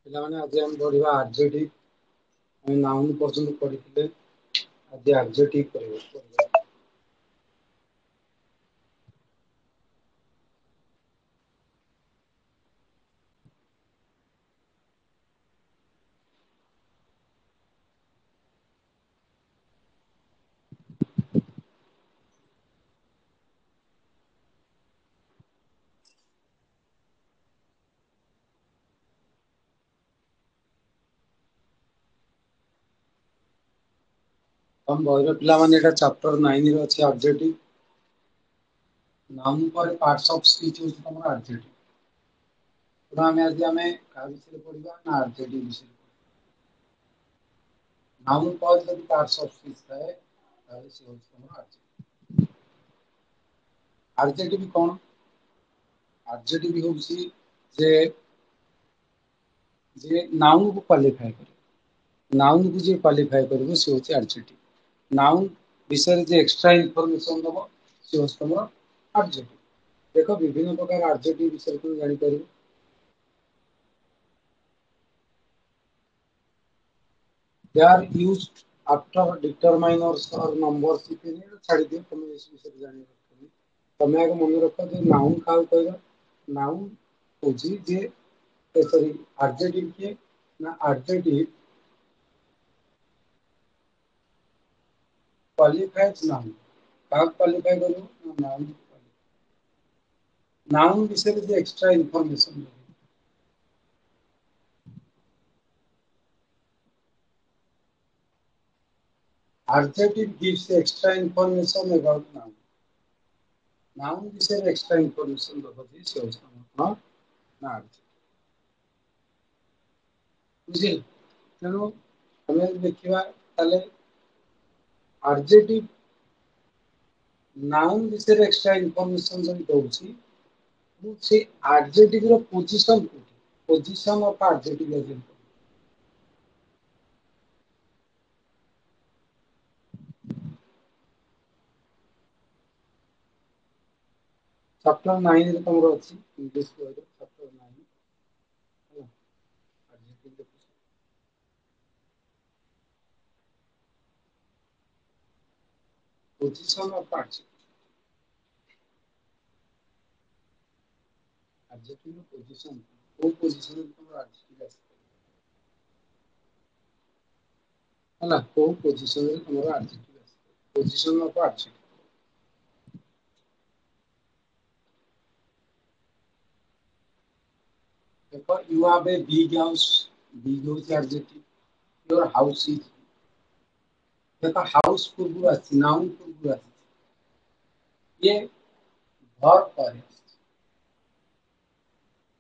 ପିଲାମାନେ ଆଜି ଆମେ ପଢିବା ଆଡଜେକ୍ଟିଭ। ଆମେ ନାଉନ୍ ପର୍ଯ୍ୟନ୍ତ ପଢିଥିଲେ। ଆଜି ଆଡଜେକ୍ଟିଭ ପଢିବା। ତମ ବହିର ପିଲାମାନେ ଏଟା ଚାପ୍ଟର 9 ରେ ଅଛି ଆଡଜେକ୍ଟିଭ। ନାଉନ୍ ପରେ ପାର୍ଟସ ଅଫ ସ୍ପିଚ ହଉଛି ତମର ଆଡଜେକ୍ଟିଭ। ତେଣୁ ଆମେ କାହା ବିଷୟରେ ପଢିବା ନା ଆଡଜେକ୍ଟିଭ ବିଷୟରେ। ନାଉନ୍ ପରେ ଯଦି ପାର୍ଟସ ଅଫ ସ୍ପିଚ ଥାଏ ତାହେଲେ ସେ ହଉଛି ତମର ଆଡଜେକ୍ଟିଭ। ଆଡଜେକ୍ଟିଭ କଣ? ଆଡଜେକ୍ଟିଭ ହଉଛି ଯେ ନାଉନ୍ କୁ କ୍ୱାଲିଫାଏ କରେ। ନାଉନ୍ କୁ ଯିଏ କ୍ୱାଲିଫାଏ କରିବ ସେ ହଉଛି ଆଡଜେକ୍ଟିଭ। ନାଉନ୍ ବିଷୟରେ ଯେ ଏକ୍ସଟ୍ରା ଇନଫର୍ମେସନ ଦବ ସେ ହଉଛି ତମର ଆଡଜେକ୍ଟିଭ। ଦେଖ ବିଭିନ୍ନ ପ୍ରକାର ଆଡଜେକ୍ଟିଭ ବିଷୟରେ ତମେ ଜାଣିପାରିବ। They are used after determiners or numbers ଛାଡିଦିଅ ତମେ ଏ ବିଷୟରେ ଜାଣିବ। ତମେ ଆଗ ମନେ ରଖ ଯେ ନାଉନ୍ କାହାକୁ କହିବା? ନାଉନ୍ ହଉଛି ଯେ ସରି ଆଡଜେକ୍ଟିଭ କିଏ ନା ଆଡଜେକ୍ଟିଭ କ୍ୱାଲିଫାଏଡ୍ ନାଉନ୍। କାହାକୁ କ୍ୱାଲିଫାଏ କରିବ? ନା ନାଉନ୍ କୁ। ନାଉନ୍ ବିଷୟରେ ଯେ ଏକ୍ସଟ୍ରା ଇନଫର୍ମେସନ ଦବ। Adjective gives extra information about noun. Noun ବିଷୟରେ extra information ଦବ ଯେ ସେ ହଉଛି କଣ ନା adjective। ବୁଝିଲେ? ତେଣୁ ଆମେ ଯଦି ଦେଖିବା ତାହେଲେ adjective noun ବିଷୟରେ extra information ଯଦି ଦଉଛି ସେ adjective ର position କୋଉଠି? Position of adjective ଅଛି। ଚାପ୍ଟର 9 ରେ ତମର ଅଛି ଇଂଲିଶ ବହିରେ ଚାପ୍ଟର 9 ହେଲା। adjective ଦେଖୁଛ। Position of adjective। adjective ର position କୋଉ position ରେ ତମର adjective ଆସିବ ହେଲା। କୋଉ position ରେ ତମର adjective ଆସିବ। position of adjective। देखो you have a big house। big ହଉଛି adjective। your house is। देखो house ପୂର୍ବରୁ ଆସିଛି noun ପୂର୍ବରୁ ଆସିଛି। ये verb ପରେ ଆସିଛି।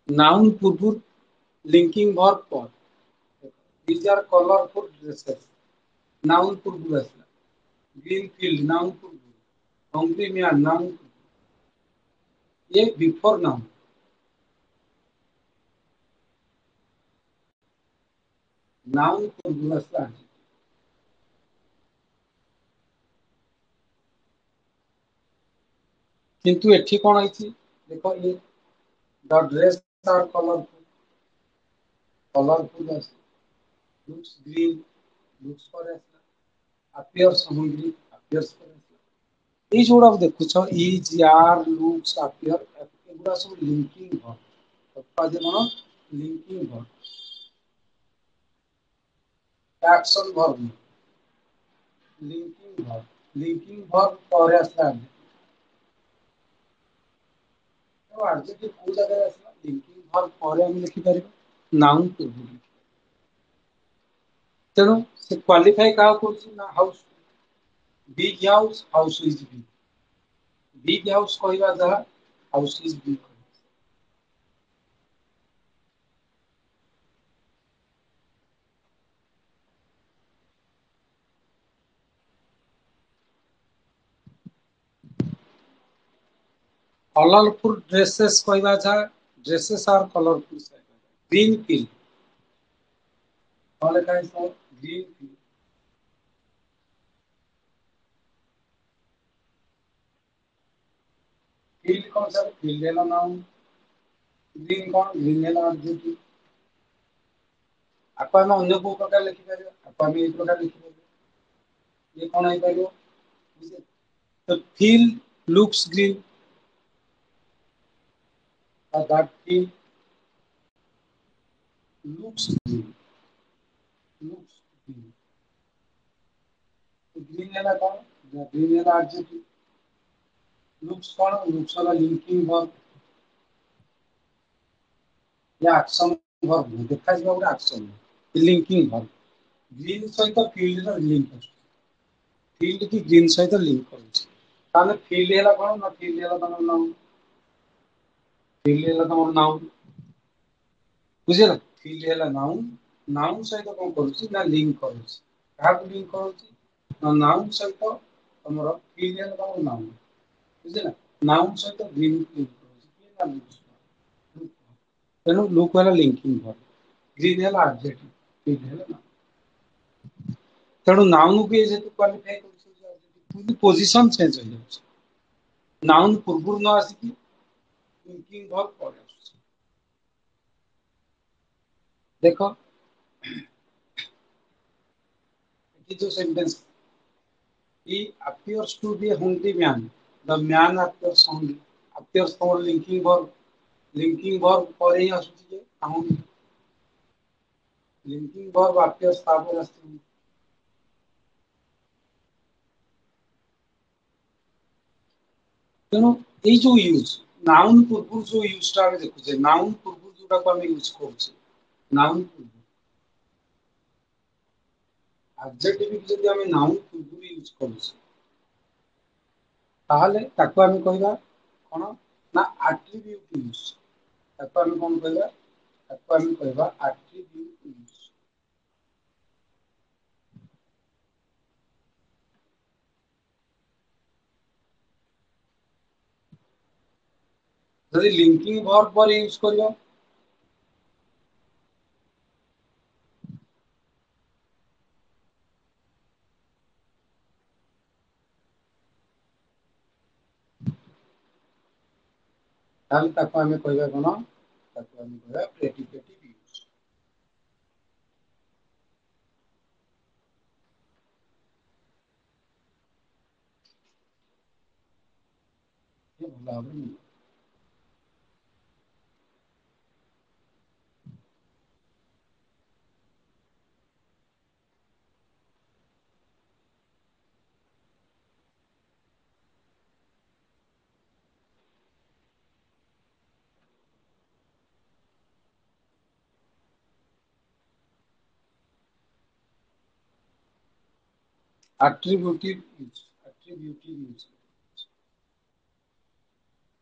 noun ପୂର୍ବରୁ linking verb ପରେ। these are colorful dresses। noun ପୂର୍ବରୁ ଆସିଲା। green field noun ପୂର୍ବରୁ। hungry man noun ପୂର୍ବରୁ। ये before noun। noun ପୂର୍ବରୁ ଆସିଲା adjective। କିନ୍ତୁ ଏଠି କଣ ହେଇଛି ଦେଖ ଇଏ the dress are colorful। colorful ଅଛି। looks green looks ପରେ ଆସିଲା। appears hungry appears ପରେ ଆସିଲା। ଏଇ ଯୋଉଗୁଡାକ ଦେଖୁଛ ଇଜ ଆର୍ ଲୁକ୍ସ appear ଏଗୁଡା ସବୁ ଲିଙ୍କିଂ ଭର୍ବ। କଣ linking verb. action verb linking verb। linking verb ପରେ ଆସିଲା adjective କୋଉ ଜାଗାରେ ଆସିଲା linking verb ପରେ ଆମେ ଲେଖିପାରିବା noun ପୂର୍ବରୁ। ତେଣୁ ସେ କ୍ୱାଲିଫାଇ କାହାକୁ କରୁଛି ନା house. Big house house is big. Big house କହିବା ଦ୍ୱାରା house is big. Colourful dresses କହିବା ଯାହା ଡ୍ରେସେସ୍ ଆର୍ କଲରଫୁଲ। ଗ୍ରୀନ ଫିଲ୍ଡ କଣ ଲେଖା ହେଇଥିବ ଗ୍ରୀନ ଫିଲ୍ଡ। ଫିଲ୍ଡ କଣ ସାର୍ ଫିଲ୍ଡ ହେଲା ନାଉନ୍। ଗ୍ରୀନ କଣ ଗ୍ରୀନ ହେଲା adjective। आपको आम अन्य को प्रकार लिखिपार आपको आम ये प्रकार लिखिपार ये कौन हो पार तो feel looks green that feel looks green looks green green है कौन ग्रीन है एडजेक्टिव लुक्स कौन लुक्स वाला लिंकिंग वर्ब या एक्शन वर्ब देखा जाए गोटे एक्शन लिंकिंग वर्ब ग्रीन सहित फील्ड ର लिंक ଅଛି फील्ड की ग्रीन सहित लिंक କରୁଛି ताले फील्ड ହେଲା कौन ना फील्ड ହେଲା तमर नाउन फील्ड ହେଲା तमर नाउन बुझिला फील्ड ହେଲା नाउन नाउन सहित कौन କରୁଛି ना लिंक କରୁଛି काहा लिंक କରୁଛି ना नाउन सहित तमर फील्ड ହେଲା तमर नाउन बुझिला नाउन सहित ग्रीन लिंक କରୁଛି कि ना लुक तेणु लुक वाला लिंकिंग वर्ब ग्रीन ହେଲା adjective फील्ड ହେଲା नाउन तेणु नाउन को ये क्वालिफाई कर पोजीशन चेंज हो जाଉଛି नाउन पूर्व न आसिकी लिंकिंग वर्ब पर आସୁଛି देखो ये जो sentence he appears to be a hungry man the man appears hungry appears for linking verb पर ही आସୁଛି ଯେ hungry linking verb appears तापर आସୁଛି ତେଣୁ ଏଇ ଯୋଉ ୟୁଜ ନାଉନ ପୂର୍ବରୁ ଯୋଉ ୟୁଜ ଟା ଆମେ ଦେଖୁଛେ ନାଉନ ପୂର୍ବରୁ ଯୋଉଟାକୁ ଆମେ ୟୁଜ କରୁଛେ ନାଉନ ପୂର୍ବରୁ adjective ଯଦି ଆମେ ନାଉନ ପୂର୍ବରୁ ୟୁଜ କରୁଛେ ତାହେଲେ ତାକୁ ଆମେ କହିବା କଣ ନା ଆଟ୍ରିବ୍ୟୁଟ ୟୁଜ ତାକୁ ଆମେ କଣ କହିବା ତାକୁ ଆମେ କହିବା ଆଟ୍ରିବ୍ୟୁଟ ୟୁଜ ଯଦି लिंकिंग वर्ब पर यूज करियो ताहले ताको हमें कहबा कोन ताको हमें कहबा प्रेडिकेटिव यूज ये भला भाबरे नहीं attributive use attributive use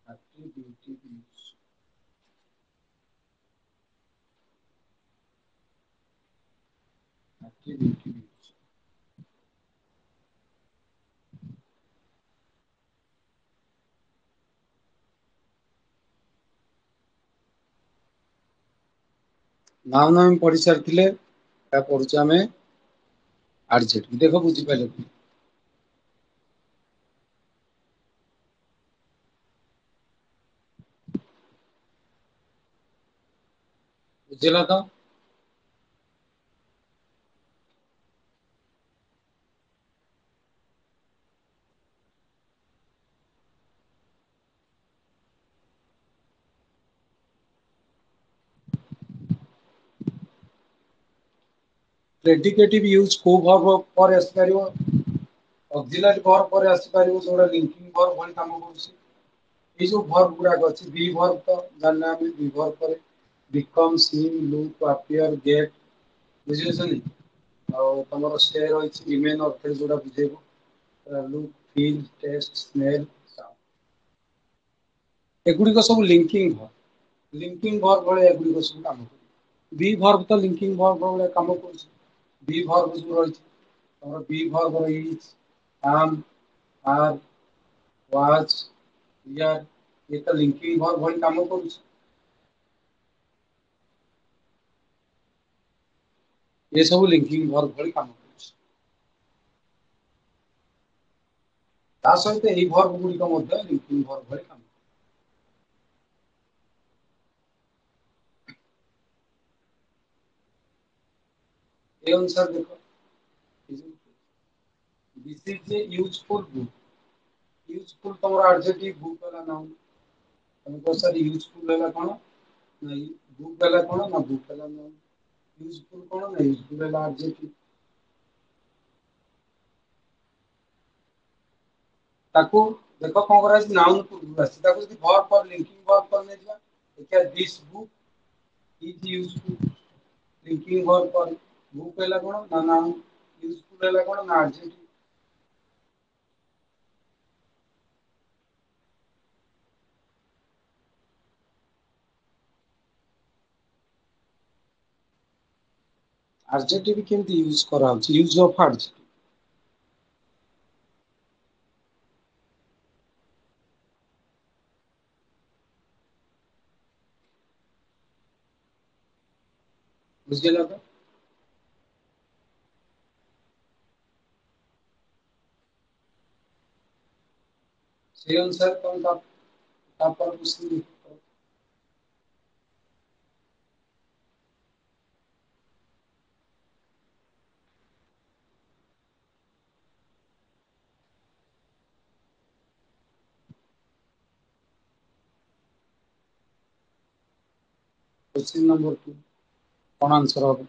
attributive use attributive use noun हम पढ़ी सारथिले ता पढुछ हमें एडजेक्टिव देखो बुझी पाले बुझिला तो प्रेडिकेटिव यूज को वर्ब पर आसी परियो ऑक्सिलरी वर्ब पर आसी परियो जोडा लिंकिंग वर्ब भली काम करूसी ये जो वर्ब गुडा अछि बी वर्ब तो जानना हम बी वर्ब पर become seem look appear get बुझिसनी और तमरो स्टे रही रिमेन और जोडा बुझेबो लुक फील टेस्ट स्मेल एगुडी सब लिंकिंग वर्ब भले एगुडी सब काम कर बी वर्ब तो लिंकिंग वर्ब भले काम करूसी बी वर्ब जो रही तमरो be verb is am are was यार ये तो लिंकिंग वर्ब भली काम करूसी ये सब लिंकिंग वर्ब भली काम करूसी ता सहित एही वर्ब गुडी को मध्य लिंकिंग वर्ब भली काम এই অনুসারে দেখো this is a useful book. Useful तमरा एडजेक्टिव बुक वाला नाउन तमे को सर यूजफुल वाला कोन ना बुक वाला कोन ना बुक वाला नाउन यूजफुल कोन ना यूजफुल वाला एडजेक्टिव ताको देखो कोन करा नाउन को आसी ताको যদি verb पर लिंकिंग verb पर ने दिया क्या this book is useful linking verb पर बुक वाला कोन ना नाउन यूजफुल वाला कोन ना एडजेक्टिव एडजेक्टिव केमती यूज करा यूज ऑफ एडजेक्टिव बुझिला तो সেই অনুসারে তুমি তারপর বুঝলি क्वेश्चन नंबर 2 কোন आंसर হবে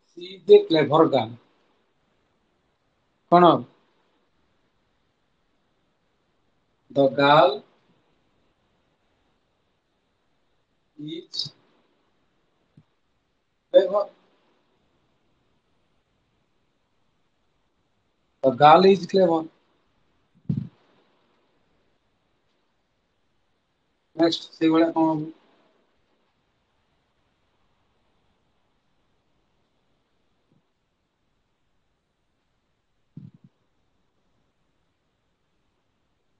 सी इज ए क्लेवर गर्ल কোন the girl is clever the girl is clever next ସେଇଭଳିଆ କଣ ହବ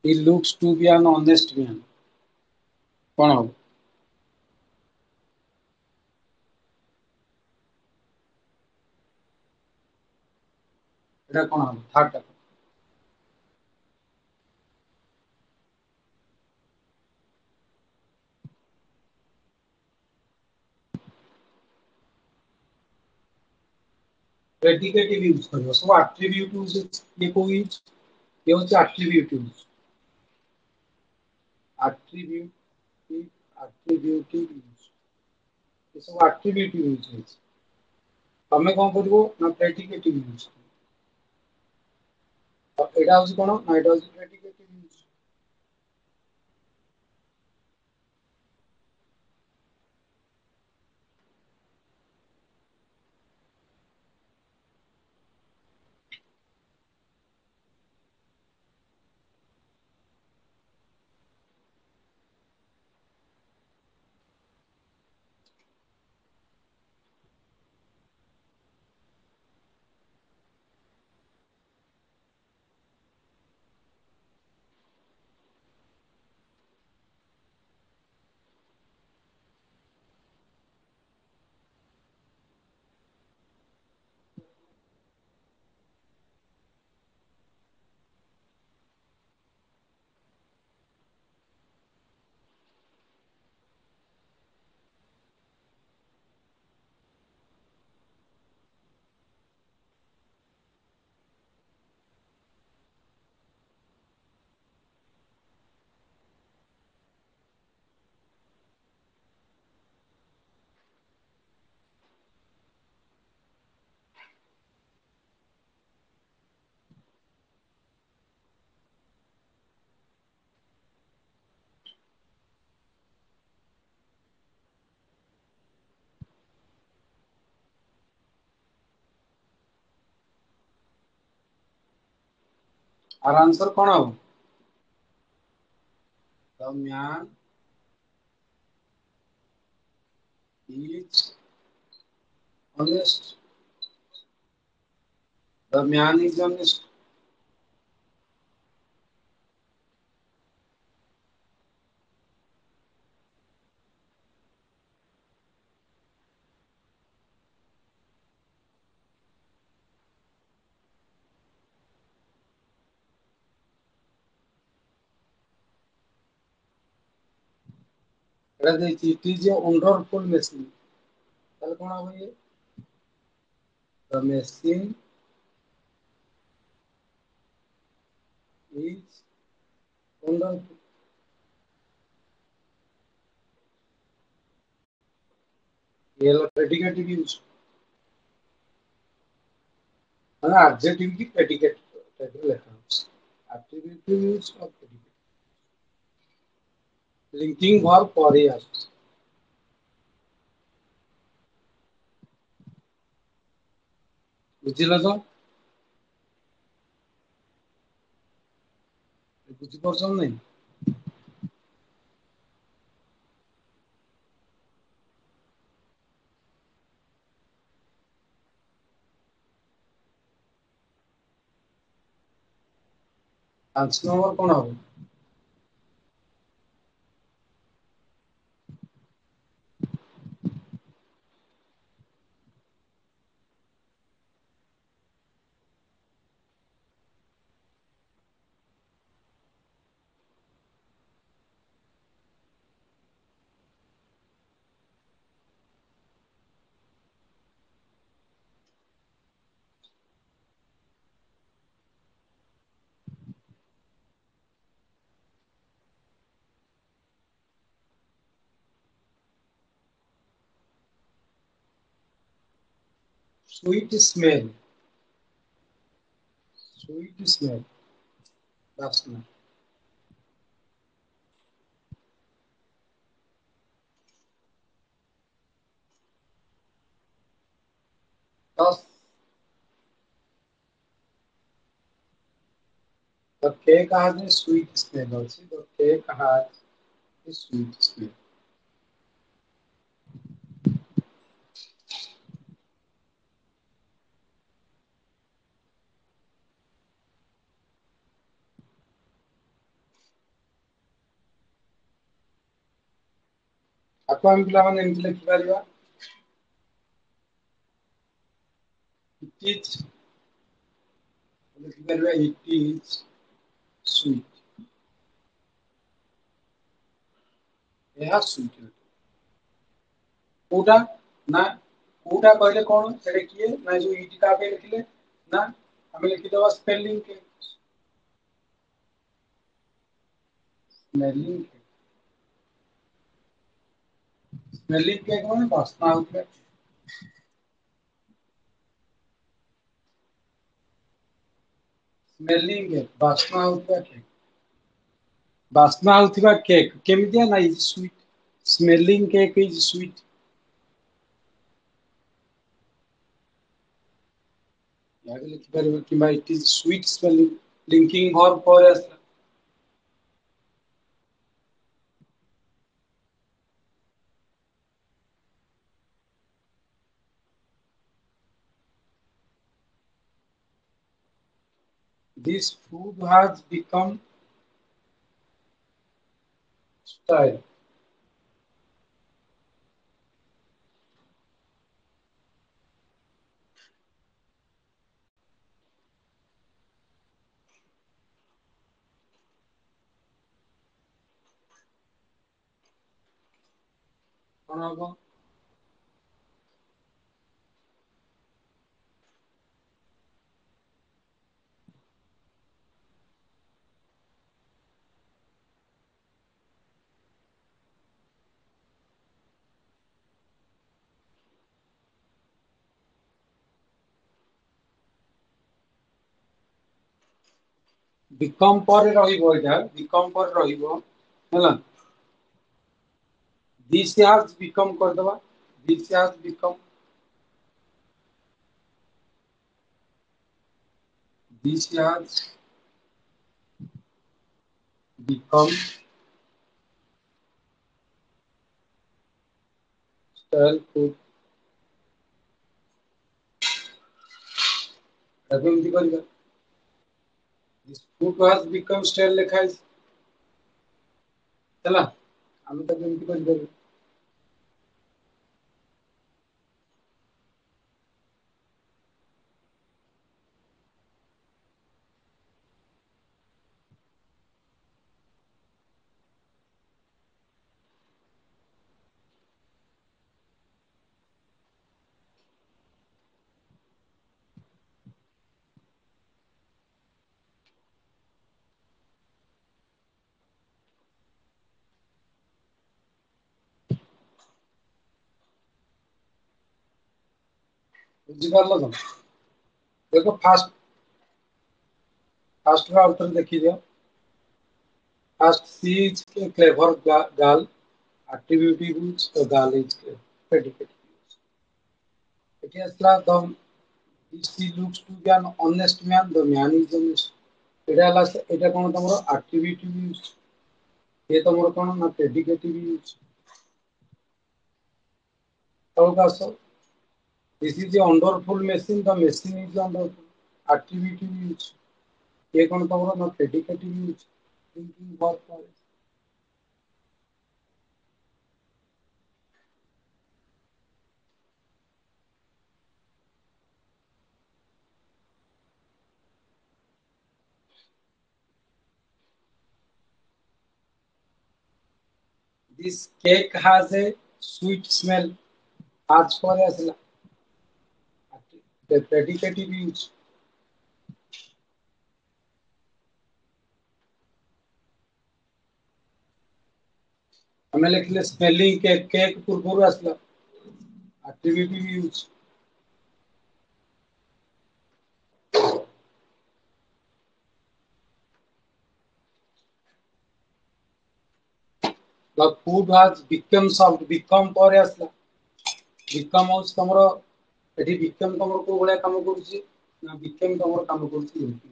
he looks to be an honest man କଣ ହବ এটা କଣ ହବ ଥାର୍ଡ ଟା ପ୍ରେଡିକେଟିଭ ୟୁଜ କରିବ ସବୁ ଆଟ୍ରିବ୍ୟୁଟ ୟୁଜ ଇଏ କୋଉ ୟୁଜ ଇଏ ହଉଛି ଆଟ୍ରିବ୍ୟୁଟ ୟୁଜ ଆଟ୍ରିବ୍ୟୁଟ ଆଟ୍ରିବ୍ୟୁଟିଭ ୟୁଜ ଏ ସବୁ ଆଟ୍ରିବ୍ୟୁଟ ୟୁଜ ହେଇଛି ତମେ କଣ କରିବ ନା ପ୍ରେଡିକେଟିଭ ୟୁଜ ଏଇଟା ହଉଛି କଣ ନା ଏଇଟା ହଉଛି ପ୍ରେଡିକେଟିଭ ୟୁଜ আর आंसर କଣ ହବ the man is honest the man is honest এটা ଦେଇଛି it is a wonderful machine ତାହେଲେ କଣ ହବ ଇଏ the machine is wonderful ये ହେଲା predicative use ମାନେ adjective କି predicate ଟାଇପର ଲେଖା ହଉଛି attributive use of predicate linking verb ପରେ ଆସୁଛି ବୁଝିଲ ତ ବୁଝିପାରୁଛ ନା ନାଇଁ ପାଞ୍ଚ ନମ୍ବର କଣ ହବ sweet smell sweet smell ବାସ୍ନା ଦଶ the cake has a sweet smell also the cake has a sweet smell ଆକୁ ଆମେ ପିଲାମାନେ ଏମିତି ଲେଖିପାରିବା it is ଲେଖିପାରିବା it is sweet ଏହା sweet କୋଉଟା ନା କୋଉଟା କହିଲେ କଣ ସେଟା କିଏ ନା ଯୋଉ ଇଟି କା ପାଇଁ ଲେଖିଲେ ନା ଆମେ ଲେଖିଦବା ସ୍ପେଲିଂ କେ ସ୍ମେଲିଂ ସ୍ମେଲିଂ କେ କଣ ବାସ୍ନା ହଉଥିବା ସ୍ମେଲିଂ କେ ବାସ୍ନା ହଉଥିବା କେକ୍ ବାସ୍ନା ହଉଥିବା କେକ୍ କେମିତିଆ ନା is sweet smelling cake is sweet याद लिखिପାରିବା କିମ୍ବା it is sweet smelling linking verb ପରେ ଆସିଲା this food has become stale କଣ ହବ become ପରେ ରହିବ ଏଇଟା become ପରେ ରହିବ ହେଲା this has become କରିଦବା this has become this has become stale food ତାକୁ ଏମିତି କରିବା this food has become stale ଲେଖା ହେଇଛି ହେଲା ଆମେ ତାକୁ ଏମିତି କରିପାରିବା ବୁଝିପାରିଲ ତ? ଦେଖ फास्ट रा उत्तर देखिए। First, she is a clever girl. Attributive use, the girl is predicative use. It is like the she looks to be an honest man, the man is honest. এটা কোন তোমার attributive use, ये তোমার কোন না predicative use। তবে আসো, this is a wonderful machine, the machine is wonderful। Attributive use, ये কোন তোমার না predicative use, thinking verb করে। This cake has a sweet smell। আজ পরে আসলে the predicative use। ଆମେ ଲେଖିଲେ ସ୍ମେଲିଂ କେକ୍, କେକ୍ ପୂର୍ବରୁ ଆସିଲା attributive use। the food has become soft, become ପରେ ଆସିଲା become ହଉଛି ତମର ଏଠି become ତମର କୋଉ ଭଳିଆ କାମ କରୁଛି ନା become ତମର କାମ କରୁଛି ଏମିତି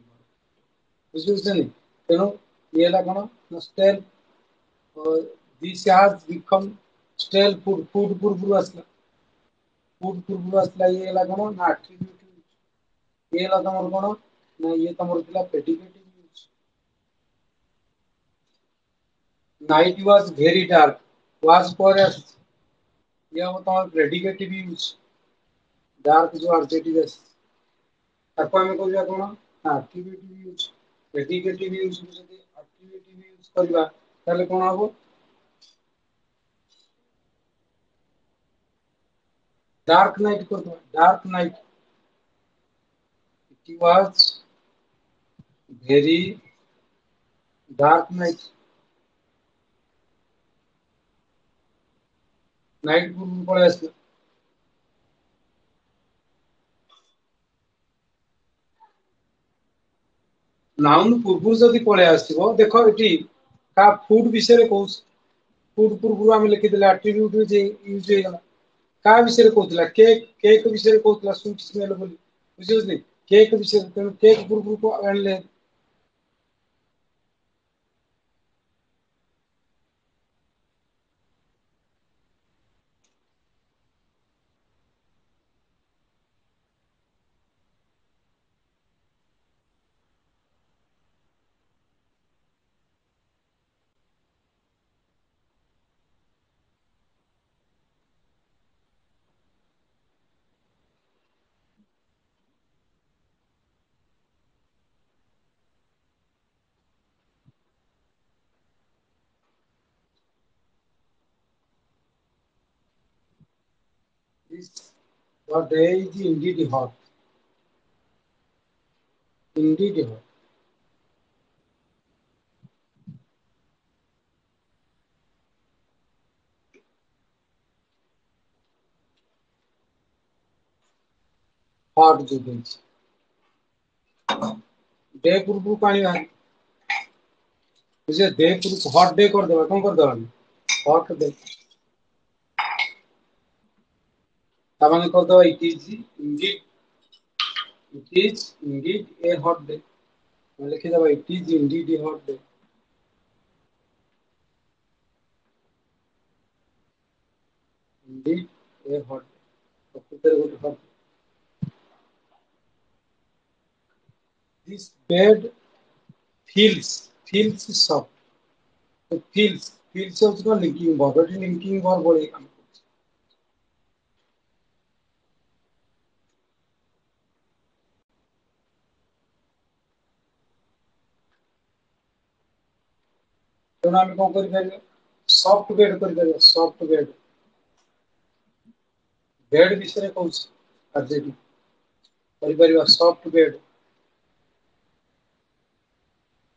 ବୁଝିପାରୁଛନ୍ତି। ତେଣୁ ଇଏ ହେଲା କଣ ନା stale, this has become stale food, food ପୂର୍ବରୁ ଆସିଲା, food ପୂର୍ବରୁ ଆସିଲା ଇଏ ହେଲା କଣ ନା attributive। ଇଏ ହେଲା ତମର କଣ ନା ଇଏ ତମର ଥିଲା predicative use। night was very dark, was ପରେ ଆସିଛି, ଇଏ ହବ ତମର predicative use। dark जो adjective ଆସିଛି ତାକୁ ଆମେ କହିବା କଣ ନା attributive use। predicative use କୁ ଯଦି attributive use କରିବା ତାହେଲେ କଣ ହବ dark night କରିଦବା, dark night, it was very dark night। night ପୂର୍ବରୁ ପଳେଇ ଆସିଲା। ନାଉନ୍ ପୂର୍ବରୁ ଯଦି ପଳେଇ ଆସିବ ଦେଖ ଏଠି କା ଫୁଡ ବିଷୟରେ କହୁଛି, ଫୁଡ ପୂର୍ବରୁ ଆମେ ଲେଖିଦେଲେ ଆଟ୍ରିବ୍ୟୁଟ ଯେ ୟୁଜ ହେଇଗଲା। କା ବିଷୟରେ କହୁଥିଲା କେକ୍, କେକ୍ ବିଷୟରେ କହୁଥିଲା ସୁଇଟ ସ୍ମେଲ ବୋଲି ବୁଝିପାରୁଛନ୍ତି। କେକ୍ ବିଷୟରେ, ତେଣୁ କେକ୍ ପୂର୍ବରୁ ଆଣିଲେ this the day is indeed hot, indeed hot। Hot जो ଦେଇଛି ଡେ ପୂର୍ବରୁ ପାଣି ବାହାରି ବୁଝିଲେ, ଡେ ପୂର୍ବରୁ ହଟ୍ ଡେ କରିଦେବା, କଣ କରିଦେବା ହଟ୍ ଡେ, ତାମାନେ କରିଦେବା it is indeed, it is indeed a hot day, ଲେଖିଦେବା it is indeed a hot day. indeed a hot day, ପ୍ରକୃତରେ ଗୋଟେ hot day। this bed feels soft, so feels ହଉଛି କଣ linking verb, ଏଠି linking verb ଭଳି କାମ କରୁଛି। ତେଣୁ ଆମେ କଣ କରିପାରିବା ସଫ୍ଟ ବେଡ୍ କରିପାରିବା, ସଫ୍ଟ ବେଡ୍, ବେଡ୍ ବିଷୟରେ କହୁଛି adjective କରିପାରିବା ସଫ୍ଟ ବେଡ୍,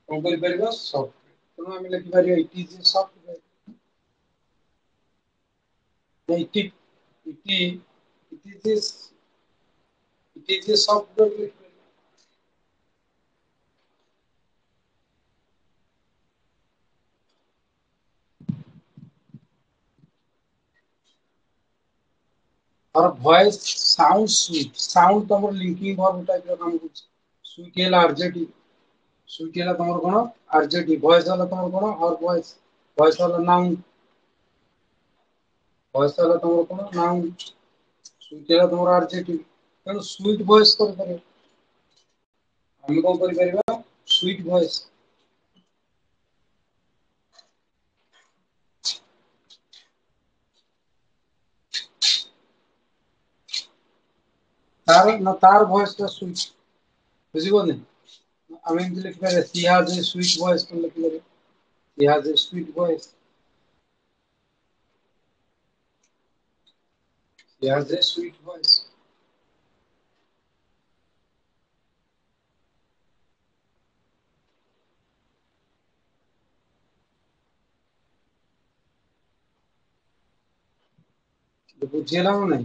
କଣ କରିପାରିବା ସଫ୍ଟ, ତେଣୁ ଆମେ ଲେଖିପାରିବା it is a soft bed, it it it is it is a software. और वॉइस साउंड स्वीट साउंड तुम लिंकिंग वर्ब टाइप रो काम कुछ स्वीट है आरजेटी स्वीट है तुम कोन आरजेटी वॉइस वाला तुम कोन और वॉइस वॉइस वाला नाउन वॉइस वाला तुम कोन नाउन स्वीट है तुम आरजेटी तेणु स्वीट वॉइस कर करे हम कोन करि परिबा स्वीट वॉइस तार ना तार वॉइस का स्वीट बुझिबो ने আমি এমনি লিখি পারে he has a sweet voice কোন লিখি পারে he has a sweet voice he has a sweet voice বুঝিলাম না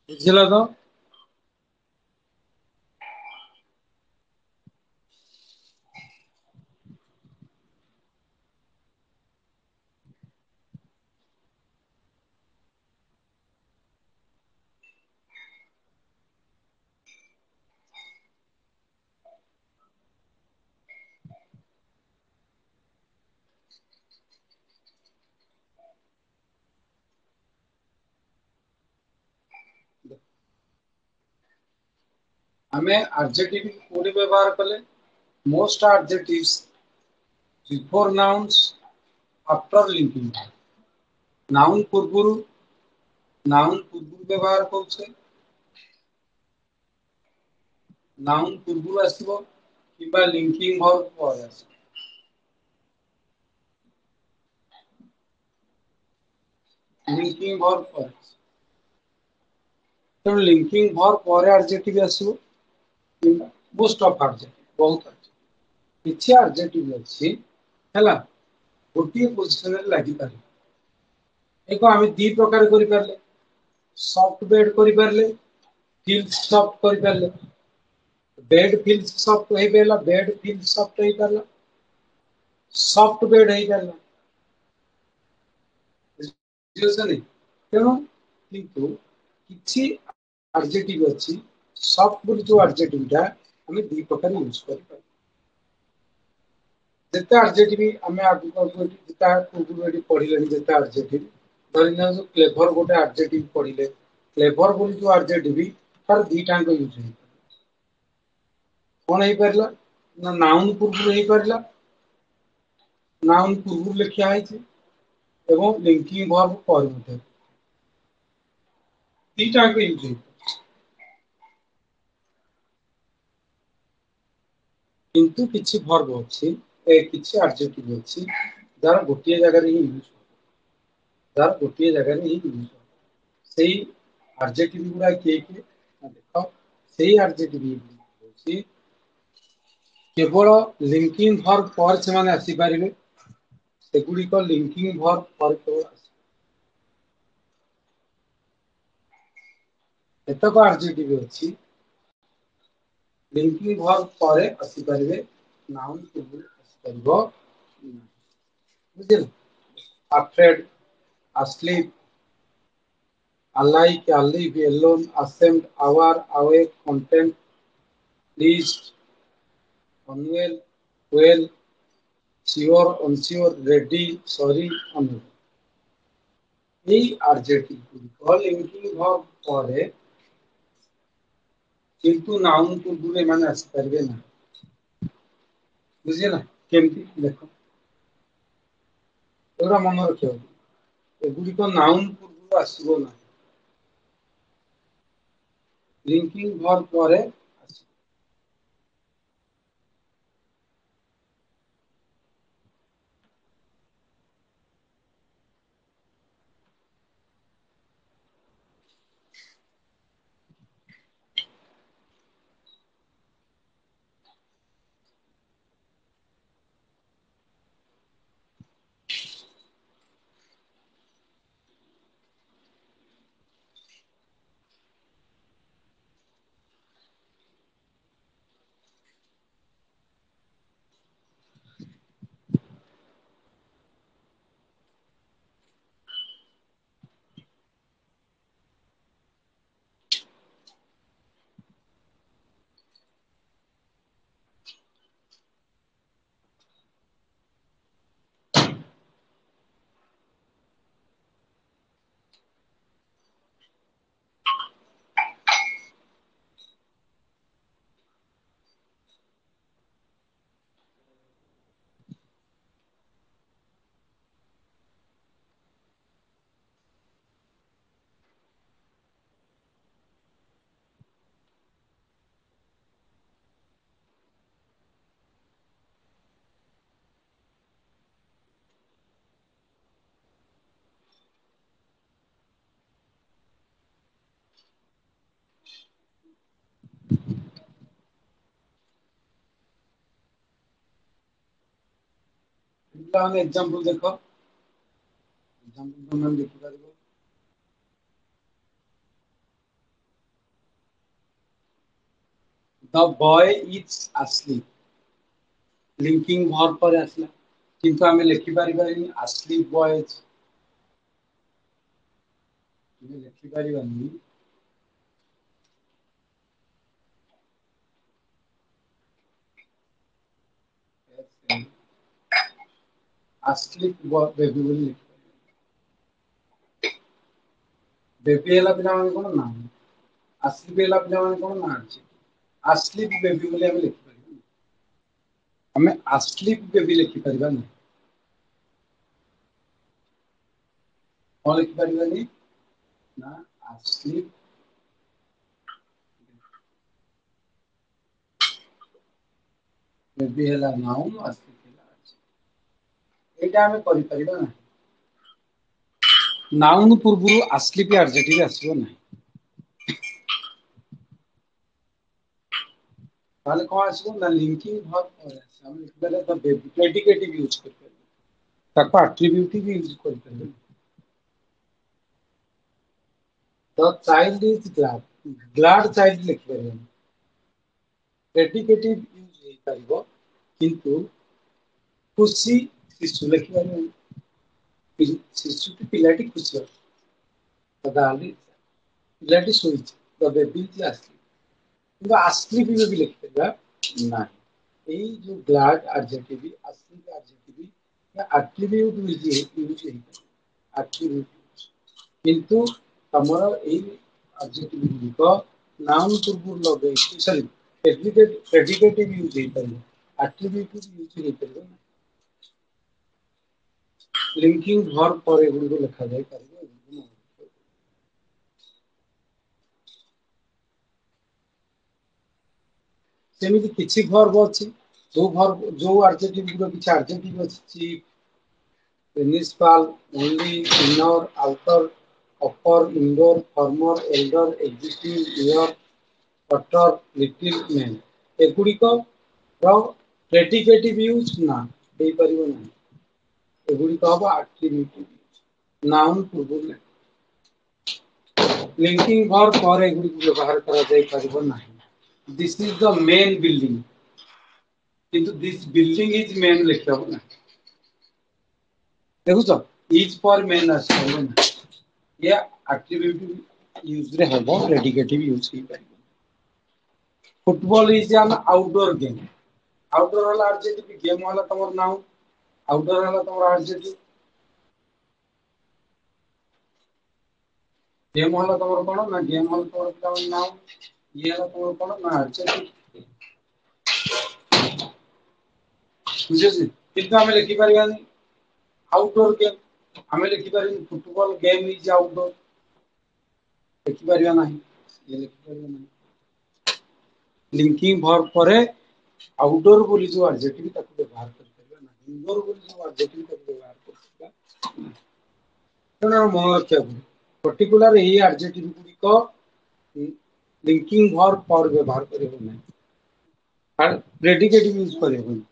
ବୁଝିଲ ତ ଆମେ adjective କୋଉଠି ବ୍ୟବହାର କଲେ most adjectives before nouns after linking noun ପୂର୍ବରୁ ବ୍ୟବହାର କରୁଛେ noun ପୂର୍ବରୁ ଆସିବ କିମ୍ବା linking verb ପରେ ଆସିବ linking verb ପରେ ତେଣୁ linking verb ପରେ adjective ଆସିବ କିମ୍ବା most of adjective ବହୁତ କିଛି adjective ଅଛି ହେଲା ଗୋଟିଏ ପୋଜିସନରେ ଲାଗିପାରିବ ଏକ ଆମେ ଦି ପ୍ରକାର କରିପାରିଲେ ସଫ୍ଟ ବେଡ୍ କରିପାରିଲେ ଫିଲ୍ ସଫ୍ଟ କରିପାରିଲେ बेड फील सॉफ्ट हो पाला बेड फील सॉफ्ट हो पाला सॉफ्ट बेड हो पाला तेणु किंतु किछि एडजेक्टिव अछि सॉफ्ट बोली जो एडजेक्टिव टा हमें दी प्रकार यूज कर पाए जेता एडजेक्टिव हमें आगु को जेता पूर्व पढ़िले जेता एडजेक्टिव धरिना जो क्लेवर गोटे एडजेक्टिव पढ़िले क्लेवर बोली जो एडजेक्टिव तार दी टांग यूज हो कौन हो पारला ना नाउन पूर्व हो पारला नाउन पूर्व लिखा है एवं लिंकिंग वर्ब पर होते तीटा को यूज है किंतु किछि वर्ब अछि ए किछि एडजेक्टिव अछि दार गोटिए जगह रे ही यूज दार गोटिए जगह रे ही यूज सेही एडजेक्टिव गुडा के देखो सेही एडजेक्टिव होछि केवल लिंकिंग वर्ब पर से माने आसी पारिबे सेगुडी को लिंकिंग वर्ब पर केवल एतक आरजेटिव अच्छी लिंकिंग वर्ब पर आसी पारे नाउन पूर्व आसी परबो बुझिल afraid asleep alike alive alone ascend aware awake content pleased unwell well sure unsure ready sorry unable এই adjective গুলিক লিঙ্কিং ভার্ব পরে কিন্তু নাউন পূর্বে এমানে আসি পারবে না বুঝিলা কেমতি দেখো এগুলা মনে রাখিও এগুলিক নাউন পূর্বে আসিব না লিঙ্কিং ভার্ব পরে আসিব ଏଟା ମାନେ एग्जांपल ଦେଖ एग्जांपल ତମେ ଦେଖି ପାରିବ the boy is asleep linking verb पर आसला किंतु आमे लिखि पारिबानी asleep boy आमे लिखि पारिबानी asleep boy baby बोली लिखि बेबी ହେଲା ପିଲା ମାନେ कोन ना asleep ହେଲା ପିला ମାନେ कोन ना ଅଛି asleep baby बोली आमे लिखि पारिबानी आमे asleep baby लिखि पारिबानी कोन लिखि पारिबानी ना asleep baby ହେଲା नाउन asleep ହେଲା ଅଛି एटा आमे करि परिबा ना नाउन पूर्वरु asleep एडजेक्टिव आसीबो ना ताले कोन आसीबो ना लिंकिंग वर्ब पर आसी आमे लिखि पारे द बेबी प्रेडिकेटिव यूज करि ताको एट्रिब्यूटिव यूज करि पारे the child is glad glad child लिखि पारे प्रेडिकेटिव यूज हेई परिबो किंतु खुशी शिशु लिखि पारे शिशु की पिलाटी खुशी हो तदाली पिलाटी सोइछ द बेबी इज asleep কিন্তু asleep भी लिखि पारिबा ना এই जो ग्लैड एडजेक्टिव asleep एडजेक्टिव या एट्रिब्यूट यूज हेई एट्रिब्यूट किंतु तमरो एई एडजेक्टिव गुलिक नाउन पूर्व लगे सॉरी प्रेडिकेटिव यूज हेई परिबो एट्रिब्यूट यूज हेई परिबो लिंकिंग वर्ब पर एगुड़ी लिखा जाए परिबो सेमिति किछि वर्ब अछि जो एडजेक्टिव गुलो किछि एडजेक्टिव अछि municipal, only, inner, outer, upper, indoor, former, elder, existing, near, utter, little, man ଏଗୁଡ଼ିକ ର ପ୍ରେଡିକେଟିଭ ୟୁଜ ନା ଦେଇପାରିବ ନାହିଁ ଏଗୁଡ଼ିକ ହବ ଆଟ୍ରିବ୍ୟୁଟିଭ ୟୁଜ ନାଉନ ପୂର୍ବରୁ लिंकिंग वर्ब पर एगुड़ी व्यवहार करा जाय परिबो नाही। This is the main building, किंतु दिस बिल्डिंग इज मेन लिखब ना। देखुछ इज पर मेन आसबो ना, ये एक्टिविटी यूज रे हबो, प्रेडिकेटिव यूज की परिबो। Football is an outdoor game. Outdoor वाला एडजेक्टिव, गेम वाला तमर नाउन, आउटडोर वाला तमर एडजेक्टिव। गेम वाला तमर कोन ना, गेम वाला तमर नाउन, ये वाला तमर कोन ना एडजेक्टिव। बुझिछि, किंतु हमें लिखि परिबानी आउटडोर गेम, हमें लिखि परिबानी फुटबॉल गेम इज आउटडोर, लिखि परिबा नाही, ये लिखि परिबा नाही। लिंकिंग वर्ब पर आउटडोर बोली जो एडजेक्टिव ताको व्यवहार कर परिबा नाही, इंडोर बोली जो एडजेक्टिव ताको व्यवहार कर परिबा। तेणु मन रखिया पर्टिकुलर एही एडजेक्टिव गुडी को लिंकिंग वर्ब पर व्यवहार करिबो नाही, और प्रेडिकेटिव यूज करिबो नाही।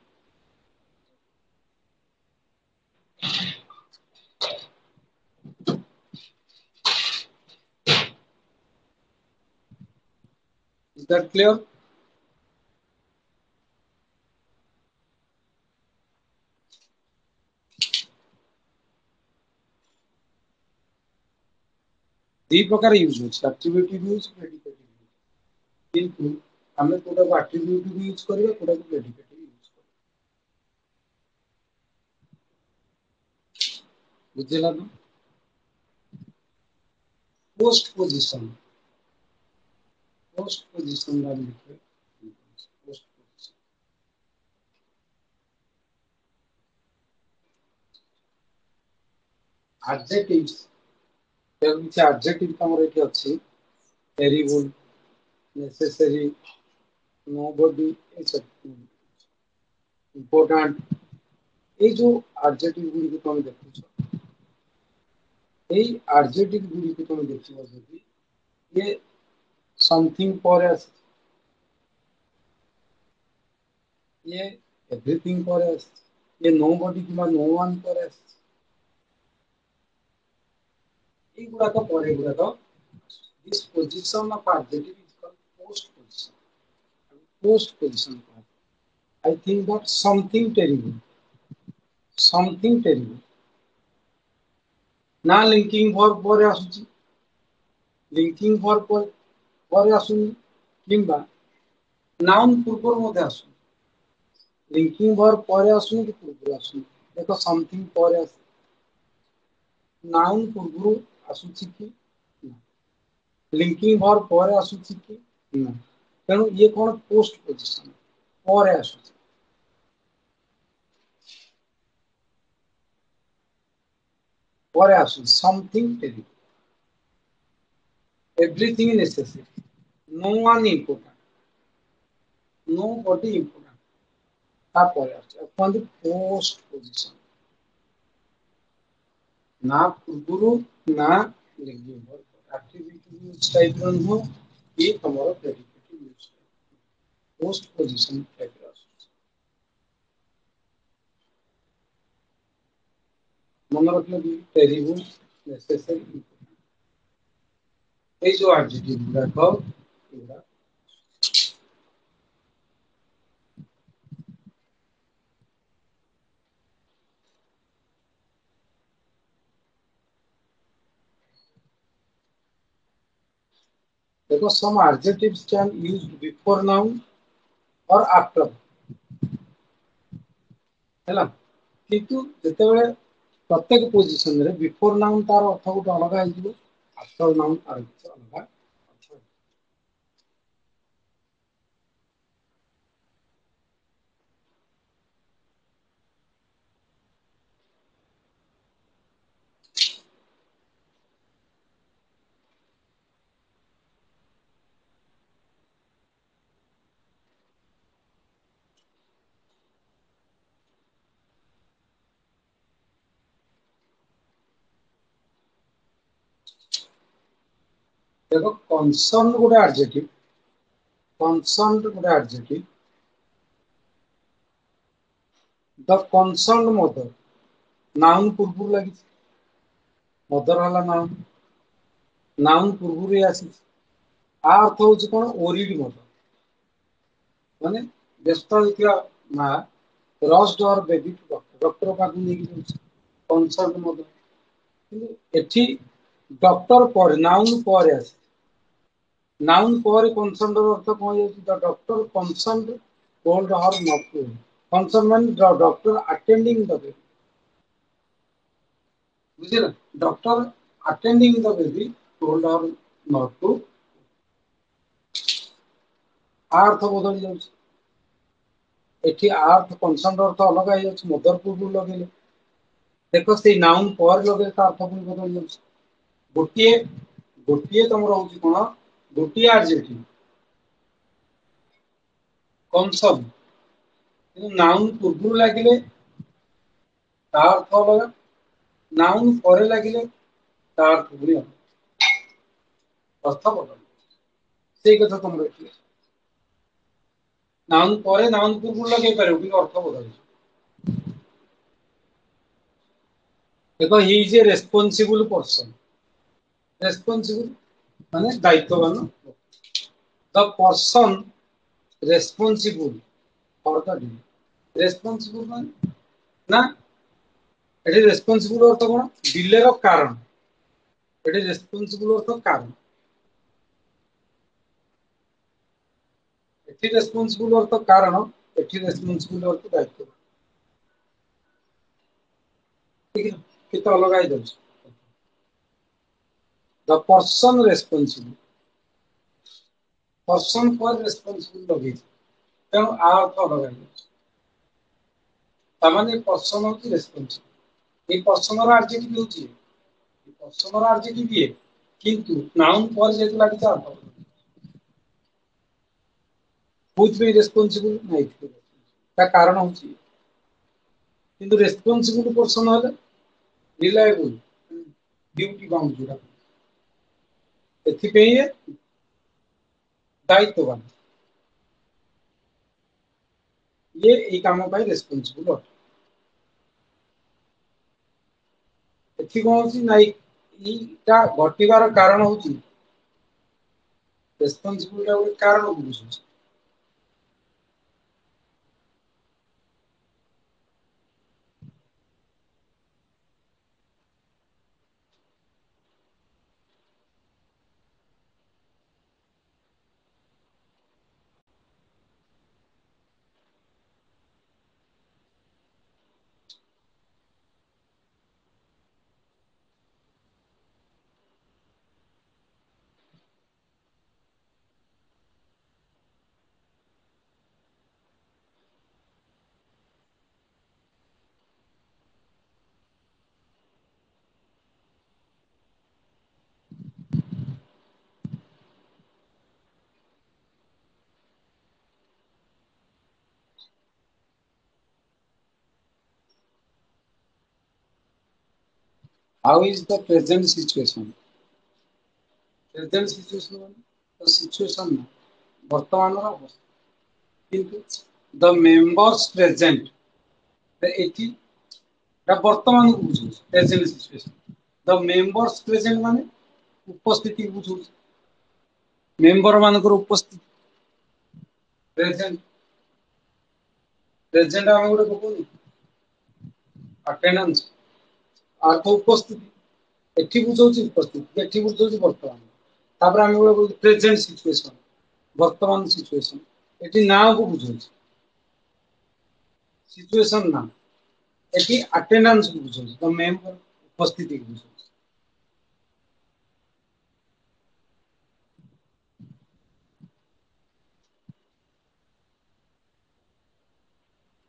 Is that clear? दी प्रकार यूज होछि, एक्टिविटी यूज, प्रेडिकेटिव यूज। किंतु हमें कोटा को एट्रिब्यूट यूज करिवे, कोटा को प्रेडिकेटिव यूज करिवे। बुझिला न? पोस्ट पोजीशन, पोस्ट पोजीशन ला लिखे, पोस्ट पोजीशन। एडजेक्टिव्स, तेल किछ एडजेक्टिव तमर एठी अछि, टेरिबल, नेसेसरी, नोबडी, ए सब इम्पोर्टेंट। এই जो एडजेक्टिव गुडी को तुम देखुछ, এই एडजेक्टिव गुडी को तुम देखिबो जदि ये समथिंग पर आस, ये एवरीथिंग पर आस, ये नोबडी किबा नो वन पर आस, এই গুড়া তো পরে গুড়া তো this position of adjective is called post position, post position। I think that something terrible ना लिंकिंग वर्ब पर आसुची, लिंकिंग वर्ब पर आसुनी, किंबा नाउन पूर्वर मध्ये आसुनी, लिंकिंग वर्ब पर आसुनी कि पूर्वर आसुनी। देखो समथिंग पर आस, नाउन पूर्वर आसुची कि ना, लिंकिंग वर्ब पर आसुची कि ना। तेणु ये कोन पोस्ट पोजीशन पर आसुची, पर आसुची something terrible, everything necessary, no one important, nobody important, ता पर आसुची अपन पोस्ट पोजीशन। ना पूर्वर ना linking verb, activity use type रन हो, ये तमरो predicative use post position type रा। मन रखले भी टेरिबल, नेसेसरी, এই जो एडजेक्टिव गुड़ाक एगुड़ा देखो, some adjectives can used before noun or after, हैला, किंतु जेतेबेले प्रत्येक पोजीशन रे बिफोर नाउन तार अर्थ गोटे अलग आइजिवो, आफ्टर नाउन तार किछ अलग अर्थ। देखो कंसर्न गोटे एडजेक्टिव, कंसर्न गोटे adjective, the concern mother, noun पूर्व लगी, मदर वाला नाउन, नाउन पूर्व आसी आ अर्थ हूँ कौन ओरिड मदर माने व्यस्त होइतिया माँ रस्ट और बेबी टू डॉक्टर पाखु नहीं कंसल्ट मदर কিন্তু এটি ডক্টর পরে নাউন পরে আছে নাউন পরে কনসার্ন অর্থ কଣ যাଉଛି the doctor concern told her not to concern ମାନେ ଡକ୍ଟର ଆଟେଣ୍ଡିଂ ଦ ବେବି ବୁଝିଲେ doctor attending the baby told her not to ଆ ଅର୍ଥ ବଦଳି ଯାଉଛି ଏଠି ଆ ଅର୍ଥ କନସର୍ନ ଅର୍ଥ ଅଲଗା ହେଇଯାଉଛି ମଦର ପୂର୍ବରୁ ଲଗେଇଲେ ଦେଖ ସେଇ ନାଉନ ପରେ ଲଗେଇଲେ ତା ଅର୍ଥ ପୁଣି ବଦଳି ଯାଉଛି ଗୋଟିଏ ଗୋଟିଏ ତମର ହଉଛି କଣ ଗୋଟିଏ ଆଡଜେକ୍ଟିଭ କନସର୍ନ କିନ୍ତୁ ନାଉନ ପୂର୍ବରୁ ଲାଗିଲେ ତା ଅର୍ଥ ଅଲଗା ନାଉନ ପରେ ଲାଗିଲେ ତା ଅର୍ଥ ପୁଣି ଅର୍ଥ ବଦଳ ସେଇ କଥା ତମର ଏଠି ନାଉନ ପରେ ନାଉନ ପୂର୍ବରୁ ଲଗେଇ ପାରିବ କିନ୍ତୁ ଅର୍ଥ ବଦଳିଯିବ देखो he is a responsible person responsible माने दायित्ववान the person responsible for the delay responsible माने ना एठी रेस्पॉन्सिबल अर्थ कोन डिले रो कारण एठी रेस्पॉन्सिबल अर्थ कारण एठी रेस्पॉन्सिबल अर्थ कारण एठी रेस्पॉन्सिबल अर्थ दायित्व ठीक है कितो अलग आई दछ the person responsible person for responsible लगे तेणु आ अर्थ अलग आई तामाने पर्सन होती रेस्पॉन्सिबल ए पर्सन रो एडजेक्टिव होची पर्सन रो एडजेक्टिव ये किंतु नाउन पर जेतु लागि ता अर्थ हुज बी रेस्पॉन्सिबल नाही ता कारण होची किंतु रेस्पॉन्सिबल पर्सन हले रिलायबल ड्यूटी बाउंड जोड़ा एथि पे ये दायित्ववान ये ए काम पाई रेस्पॉन्सिबल एथि कोन होची नाही ईटा घटिबार कारण होची रेस्पॉन्सिबल टा एक कारण बुझुची how is the present situation present situation तो सिचुएशन वर्तमान रो अवस्था किंतु द मेंबर्स प्रेजेंट एथि वर्तमान को बुझू present situation the members present माने उपस्थिति बुझू मेंबर मानकर उपस्थिति प्रेजेंट प्रेजेंट हम गोटे पकोनी अटेंडेंस अर्थ उपस्थिति एठी बुझौची उपस्थिति एठी बुझौची वर्तमान तापर हम गोटे प्रेजेंट सिचुएशन वर्तमान सिचुएशन एठी नाउ को बुझौची सिचुएशन ना एठी अटेंडेंस को बुझौची द मेंबर उपस्थिति को बुझौची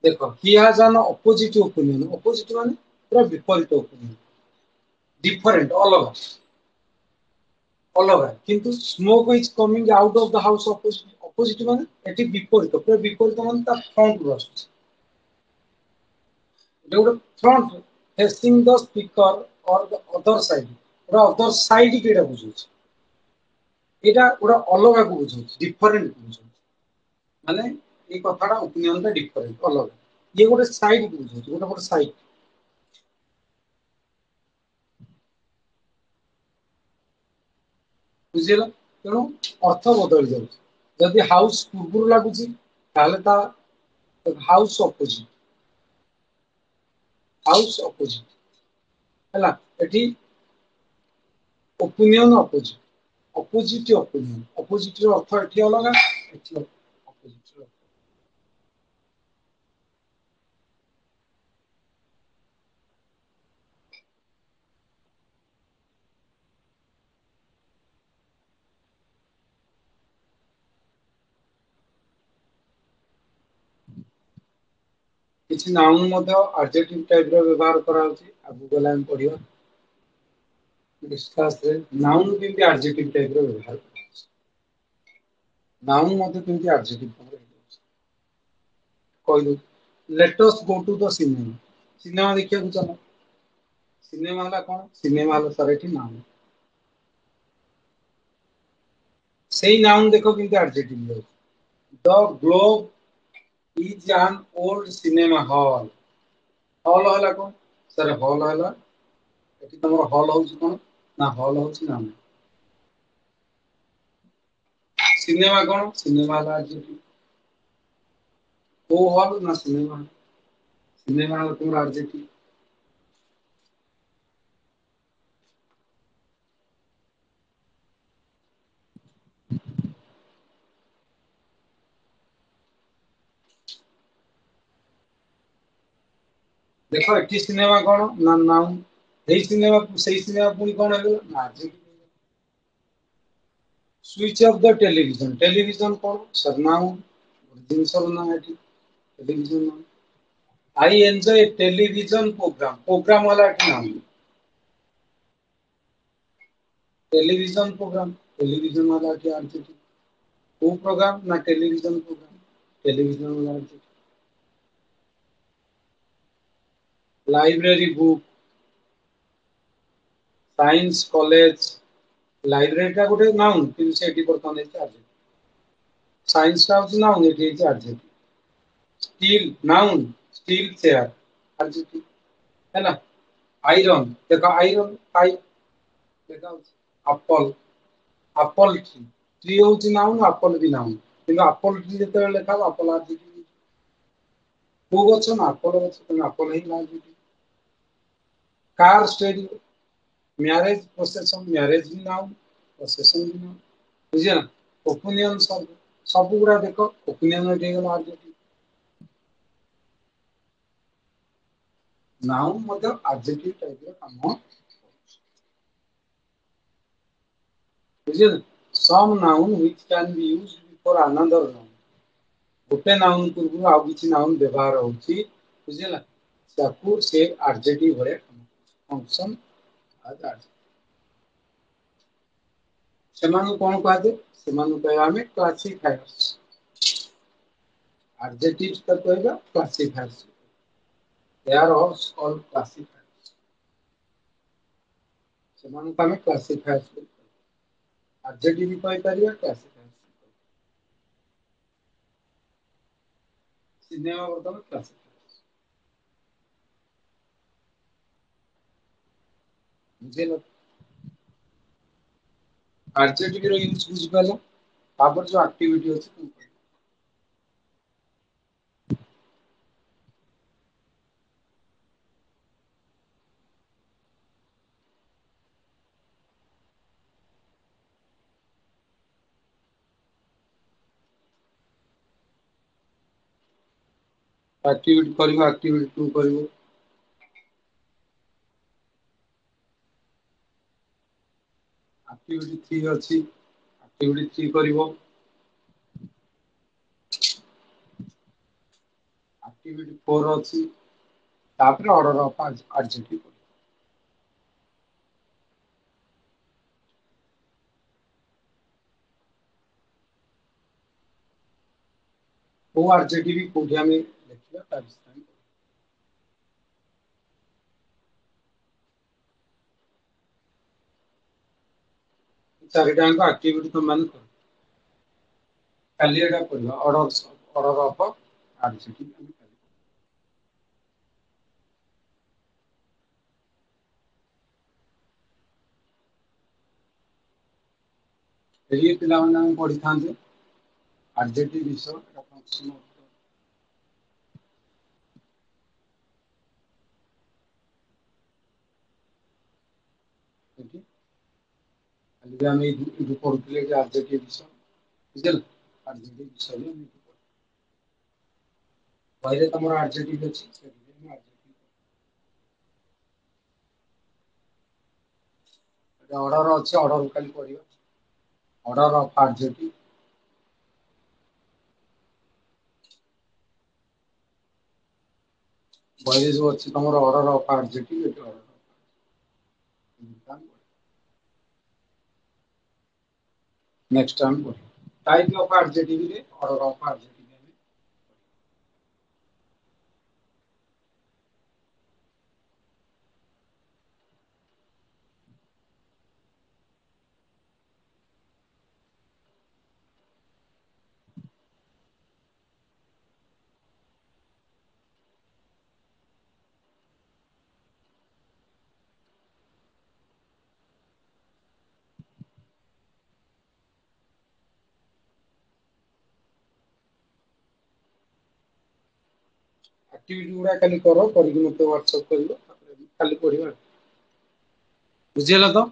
देखो he has an opposite opinion opposite माने पूरा विपरीत ओपिनियन डिफरेंट अलग अलग किंतु smoke is coming out of the house opposite opposite माने एटी विपरीत पूरा विपरीत माने ता फ्रंट रो आछी एटा फ्रंट फेसिंग द स्पीकर और द अदर साइड पूरा अदर साइड केटा बुझुछ एटा पूरा अलग को बुझुछ डिफरेंट बुझुछ माने ए कथाटा ओपिनियन ता डिफरेंट अलग ये गोटे साइड बुझुछ गोटे साइड ବୁଝିଲା ତେणु अर्थ बदल जाଉଛି जदि हाउस पूर्व लगुच हाउस अपोजिट है एटी opinion opposite opposite opinion opposite अर्थ एटी अलग अपोजिट किसी नाउन एडजेक्टिव टाइप रो व्यवहार करा होची आगु गला हम पढिबा डिस्कस रे नाउन केमती एडजेक्टिव टाइप रो व्यवहार नाउन मध्ये केमती एडजेक्टिव कहलु let us go to the cinema cinema देखिया को चलो सिनेमा वाला कौन सिनेमा वाला सर एठी नाउन सेही नाउन देखो केमती adjective low the globe is an old cinema hall hall होला कौन सर हॉल होला एठी तमरो हॉल होउची कोन ना हॉल होउची नाउन सिनेमा कौन सिनेमा वाला एडजेक्टिव वो हॉल ना सिनेमा सिनेमा वाला तुम एडजेक्टिव देखो एठी सिनेमा कौन ना नाउन एही सिनेमा सेही सिनेमा पुनी कौन हेलो ना adjective switch off the television television कौन सरनाउन जिनस ना एठी television I enjoy television programme programme वाला एठी नाउन टेलीविजन प्रोग्राम टेलीविजन वाला एठी एडजेक्टिव वो प्रोग्राम ना टेलीविजन प्रोग्राम टेलीविजन वाला adjective library book science college library का गोटे नाउन कि सेठी बर्तमान एडजेक्टिव साइंस का होची नाउन एठी adjective steel noun steel chair adjective है ना आयरन देखो आयरन आई देखा एप्पल एप्पल ट्री ट्री होची नाउन एप्पल भी नाउन किंतु एप्पल ट्री जेते लेखा एप्पल एडजेक्टिव को गछ ना एप्पल गछ तो एप्पल ही adjective car stadium marriage procession marriage भी नाउन प्रोसेशन भी नाउन बुझिया ना ओपिनियन सब गुड़ा देखो ओपिनियन गला एडजेक्टिव नाउन मतलब एडजेक्टिव टाइप रो काम बुझिया ना some noun which can be used before another noun गोटे नाउन पूर्व आउ किछि नाउन व्यवहार होछि बुझिला ताकू से एडजेक्टिव भरे फंक्शन आज एडजेक्टिव सेमानु कोन कहते सेमानु कहबा हमें क्लासिफायर्स एडजेक्टिव्स का कहबा classifiers they are all called classifiers सेमानु हमें क्लासिफायर्स एडजेक्टिव भी कहि परिया क्लासिफायर्स सिनेमा वर्तमान क्लासिफायर्स बुझिला एडजेक्टिव रो यूज बुझ पाला तापर जो एक्टिविटी होछि एक्टिविटी करिवो एक्टिविटी 2 करिवो एक्टिविटी 3 अछि एक्टिविटी 3 करिवो एक्टिविटी 4 अछि तापर ऑर्डर ऑफ एडजेक्टिव वो एडजेक्टिव कोठी हमें देखिबा ता विषय चारिटा को एक्टिविटी तो मान कर खाली एटा पड़िबा ऑर्डर ऑफ एडजेक्टिव ଏଠି ପିଲାମାନେ ଆମେ ପଢିଥାନ୍ତେ adjective ବିଷୟ ଏଟା function of ଏଠି ଖାଲି ବି ଆମେ ଏଇଠୁ ପଢୁଥିଲେ ଯେ adjective ବିଷୟ ବୁଝିଲ adjective ବିଷୟ ବି ଆମେ ବହିରେ ତମର adjective ଅଛି ସେଥିପାଇଁ ମୁଁ adjective ଏଟା order ଅଛି order କାଲି ପଢିବା order of adjective ବହିରେ ଯୋଉ ଅଛି ତମର order of adjective ଏଠି order of next time ପଢିବା type of adjective ରେ order of adjective ଆମେ activity ଗୁଡା କାଲି କର କରିକି ମତେ WhatsApp କରିବ ତାପରେ କାଲି ପଢିବା ବୁଝିହେଲା ତ